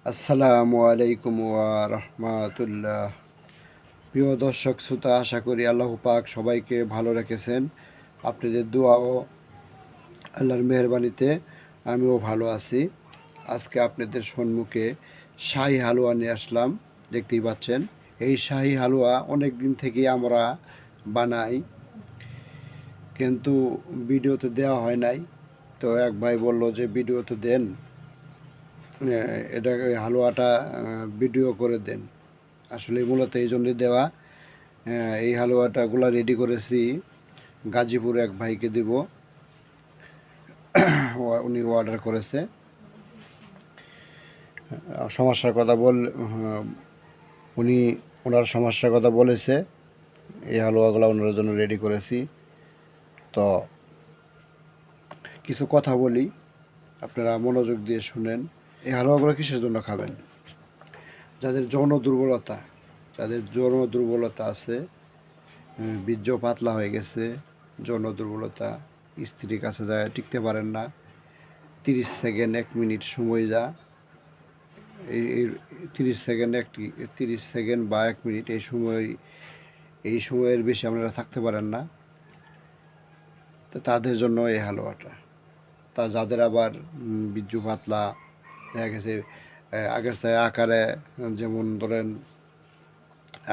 আসসালামু আলাইকুম ওয়া রাহমাতুল্লাহ। প্রিয় দর্শক শ্রোতা, আশা করি আল্লাহ পাক সবাইকে ভালো রেখেছেন। আপনাদের দোয়া ও আল্লাহর মেহরবানিতে আমিও ভালো আছি। আজকে আপনাদের সম্মুখে শাহী হালুয়া নিয়ে আসলাম। দেখতেই পাচ্ছেন, এই শাহী হালুয়া অনেক দিন থেকেই আমরা বানাই, কিন্তু ভিডিওতে দেওয়া হয় নাই। তো এক ভাই বলল যে ভিডিওতে দেন, এটা হালুয়াটা ভিডিও করে দেন। আসলে মূলত এই জন্যই দেওয়া। এই হালুয়াটাগুলো রেডি করেছি, গাজীপুরে এক ভাইকে দিব, উনি অর্ডার করেছে। সমস্যার কথা উনি ওনার সমস্যার কথা বলেছে, এই হালুয়াগুলো ওনার জন্য রেডি করেছি। তো কিছু কথা বলি, আপনারা মনোযোগ দিয়ে শুনেন। এই হালুয়াগুলো কিসের জন্য খাবেন? যাদের যৌন দুর্বলতা আছে, বীর্য পাতলা হয়ে গেছে, যৌন দুর্বলতা, স্ত্রীর কাছে যায় টিকতে পারেন না, 30 সেকেন্ড 1 মিনিট সময় যা, এই 30 সেকেন্ড বা 1 মিনিট এই সময়ের বেশি আপনারা থাকতে পারেন না, তো তাদের জন্য এই হালুয়াটা। যাদের আবার বীর্য পাতলা, দেখা গেছে আগের চেয়ে আকারে, যেমন ধরেন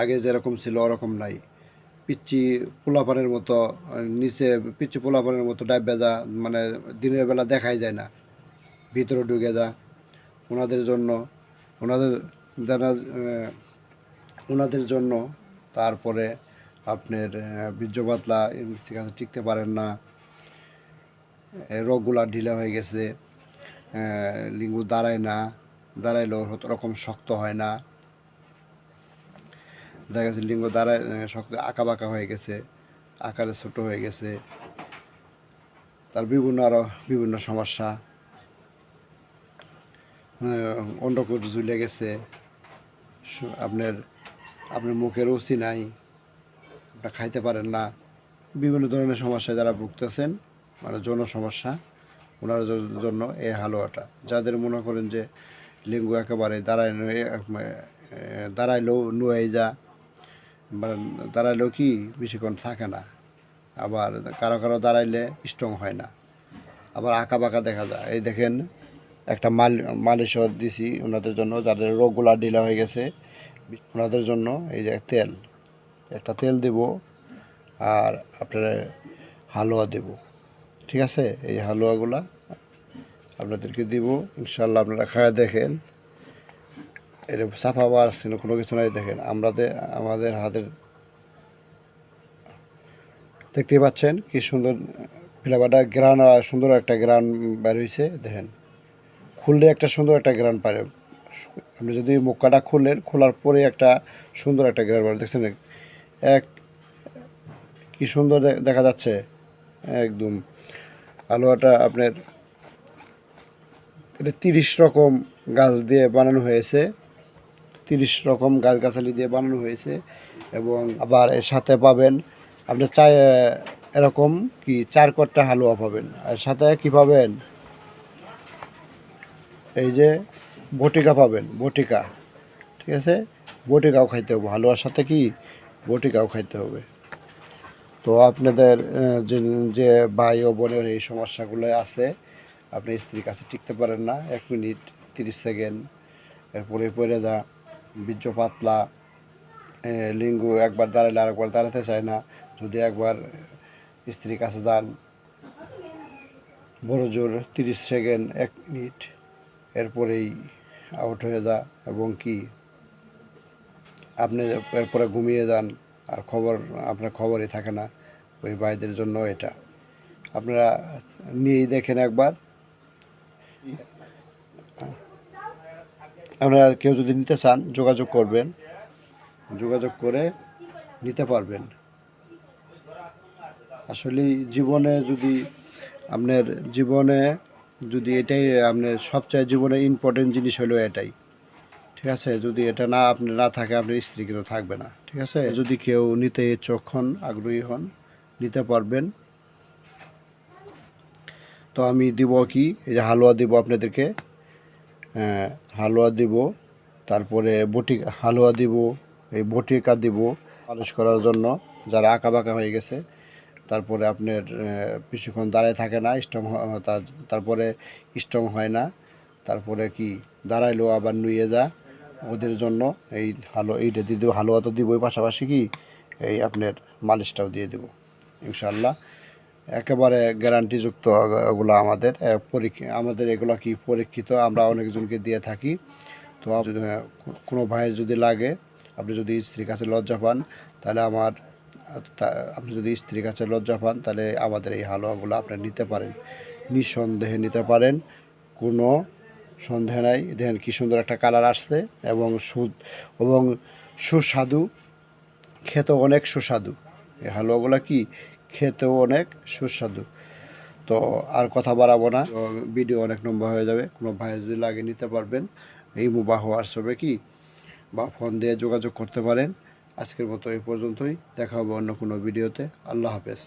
আগে যেরকম ছিল ওরকম নাই, পিচ্চি পোলাপানের মতো, নিচে পিচ্চি পোলাপানের মতো ডাব ভেজা, মানে দিনের বেলা দেখাই যায় না, ভিতরে ঢুকে যা, ওনাদের জন্য, ওনাদের যারা ওনাদের জন্য। তারপরে আপনার বীর্য পাতলা, ঠিক আছে, টিকতে পারেন না, রোগগুলা ঢিলা হয়ে গেছে, লিঙ্গ দাঁড়ায় না, দাঁড়াইলেও রকম শক্ত হয় না, দেখা গেছে লিঙ্গ দাঁড়ায় শক্ত, আঁকা বাঁকা হয়ে গেছে, আকারে ছোট হয়ে গেছে, তার আরও বিভিন্ন সমস্যা, অন্ডকোষ ঝুলে গেছে, আপনার আপনার মুখের রুচি নাই, আপনার খাইতে পারেন না, বিভিন্ন ধরনের সমস্যায় যারা ভুগতেছেন, মানে যৌন সমস্যা, ওনার জন্য এই হালুয়াটা। যাদের মনে করেন যে লিঙ্গ একেবারে দাঁড়াইলেও নুয়ে যা, মানে দাঁড়াইলেও কি বেশিক্ষণ থাকে না, আবার কারো কারো দাঁড়াইলে স্ট্রং হয় না, আবার আঁকা বাঁকা দেখা যায়। এই দেখেন, একটা মালিশও দিছি ওনাদের জন্য, যাদের রোগগুলা ঢিলা হয়ে গেছে, ওনাদের জন্য এই যে একটা তেল দেব, আর আপনার হালুয়া দেব। ঠিক আছে, এই হালুয়াগুলা আপনাদেরকে দিব, ইনশাল্লাহ আপনারা খায় দেখেন। এটা সাফা বা কোনো কিছু নাই। দেখেন আমাদের হাতের, দেখতেই পাচ্ছেন কি সুন্দর ফ্লেভারটা, সুন্দর একটা গ্রান বের হয়েছে। দেখেন, খুললে একটা সুন্দর একটা গ্রান পারে। আপনি যদি মুক্কাটা খোলার পরে একটা সুন্দর একটা গ্রান পারে, দেখছেন এক কি সুন্দর দেখা যাচ্ছে একদম। হালুয়াটা আপনার এটা 30 রকম গাছ দিয়ে বানানো হয়েছে, 30 রকম গাছগাছালি দিয়ে বানানো হয়েছে। এবং আবার এর সাথে পাবেন আপনি এরকম কি 4 কট্টা হালুয়া পাবেন, আর সাথে কি পাবেন, এই যে বটিকা পাবেন, বটিকা। ঠিক আছে, বটিকাও খাইতে হবে হালুয়ার সাথে, কি বটিকাও খাইতে হবে। তো আপনাদের যে যে ভাই ও বোনের এই সমস্যাগুলো আছে, আপনি স্ত্রীর কাছে টিকতে পারেন না 1 মিনিট 30 সেকেন্ড, এরপরে পড়ে যা, বীর্য পাতলা, লিঙ্গ একবার দাঁড়ালে আরেকবার দাঁড়াতে চায় না, যদি একবার স্ত্রীর কাছে যান, বড় জোর 30 সেকেন্ড 1 মিনিট, এরপরেই আউট হয়ে যা, এবং কি আপনি এরপরে ঘুমিয়ে যান, আর আপনার খবরই থাকে না। ওই ভাইদের জন্য এটা আপনারা নিয়েই দেখেন একবার। আপনারা কেউ যদি নিতে চান যোগাযোগ করবেন, যোগাযোগ করে নিতে পারবেন। আসলে জীবনে যদি এটাই আপনার সবচেয়ে জীবনের ইম্পর্টেন্ট জিনিস হলো এটাই। ঠিক আছে, যদি এটা আপনি না থাকে, আপনার স্ত্রী কিন্তু থাকবে না। ঠিক আছে, যদি কেউ নিতে ইচ্ছুক হন, আগ্রহী হন, নিতে পারবেন। তো আমি দিব কি, এই যে হালুয়া দিব আপনাদেরকে, আহ, হালুয়া দিব, তারপরে হালুয়া দিব, এই বটিকা দিব পালিশ করার জন্য, যারা আঁকা বাঁকা হয়ে গেছে, তারপরে আপনার বেশিক্ষণ দাঁড়ায় থাকে না, তারপরে স্ট্রং হয় না, তারপরে কি দাঁড়াইলেও আবার নুয়ে যা, ওদের জন্য এইটা দিয়ে দেবো। হালুয়া তো দিবই, পাশাপাশি কি এই আপনার মালিশটাও দিয়ে দেবো ইনশাল্লাহ। একেবারে গ্যারান্টিযুক্ত ওগুলো আমাদের আমাদের এগুলো কি পরীক্ষিত, আমরা অনেকজনকে দিয়ে থাকি। তো কোনো ভাইয়ের যদি লাগে, আপনি যদি স্ত্রীর কাছে লজ্জা পান, তাহলে আপনি যদি স্ত্রীর কাছে লজ্জা পান, তাহলে আমাদের এই হালুয়াগুলো আপনি নিতে পারেন, নিঃসন্দেহে নিতে পারেন, কোনো সন্দেহ নাই। দেখেন কি সুন্দর একটা কালার আসছে, এবং এবং সুস্বাদু, খেতেও অনেক সুস্বাদু। এই হালুয়াগুলো কি খেতেও অনেক সুস্বাদু। তো আর কথা বাড়াবো না, তো ভিডিও অনেক লম্বা হয়ে যাবে। কোনো ভাইয়ের যদি লাগে নিতে পারবেন, এই বা হোয়াটসঅ্যাপে কি বা ফোন দিয়ে যোগাযোগ করতে পারেন। আজকের মতো এই পর্যন্তই, দেখা হবে অন্য কোনো ভিডিওতে। আল্লাহ হাফেজ।